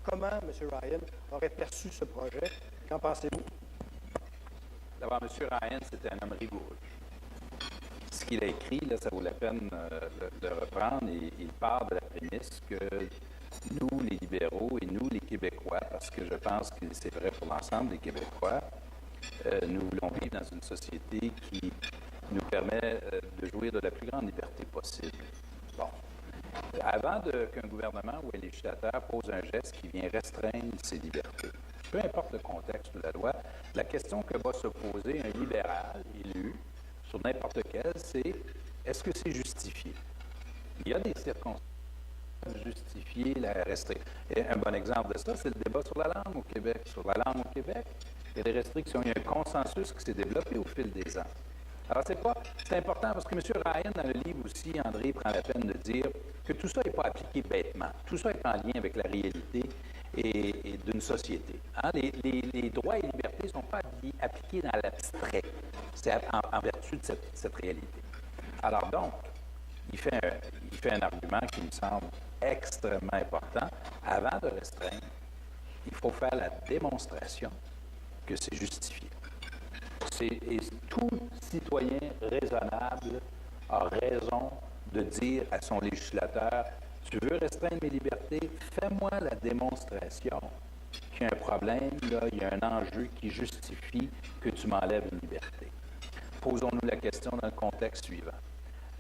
comment M. Ryan aurait perçu ce projet. Qu'en pensez-vous? D'abord, M. Ryan, c'est un homme rigoureux. Ce qu'il a écrit, là, ça vaut la peine de reprendre. Il part de la prémisse que nous, les libéraux, et nous, les Québécois, parce que je pense que c'est vrai pour l'ensemble des Québécois, nous voulons vivre dans une société qui nous permet de jouir de la plus grande liberté possible. Bon. Avant qu'un gouvernement ou un législateur pose un geste qui vient restreindre ces libertés, peu importe le contexte de la loi, la question que va se poser un libéral élu sur n'importe quel, c'est est-ce que c'est justifié? Il y a des circonstances pour justifier la restriction. Et un bon exemple de ça, c'est le débat sur la langue au Québec. Sur la langue au Québec, il y a des restrictions. Il y a un consensus qui s'est développé au fil des ans. Alors, c'est important parce que M. Ryan, dans le livre aussi, André prend la peine de dire que tout ça n'est pas appliqué bêtement. Tout ça est en lien avec la réalité et d'une société. Hein? Les droits et libertés ne sont pas appliqués dans l'abstrait. C'est en vertu de cette réalité. Alors donc, il fait un argument qui me semble extrêmement important. Avant de restreindre, il faut faire la démonstration que c'est justifié. Et tout citoyen raisonnable a raison de dire à son législateur, tu veux restreindre mes libertés, fais-moi la démonstration qu'il y a un problème, là, il y a un enjeu qui justifie que tu m'enlèves une liberté. Posons-nous la question dans le contexte suivant.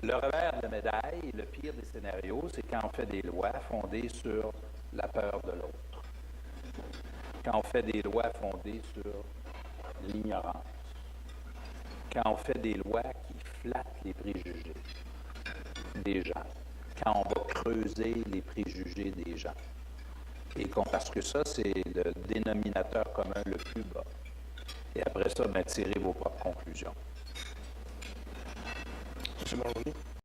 Le revers de la médaille, le pire des scénarios, c'est quand on fait des lois fondées sur la peur de l'autre. Quand on fait des lois fondées sur l'ignorance. Quand on fait des lois qui flattent les préjugés des gens. Quand on va creuser les préjugés des gens. Parce que ça, c'est le dénominateur commun le plus bas. Et après ça, tirez vos propres conclusions. M. Mulroney.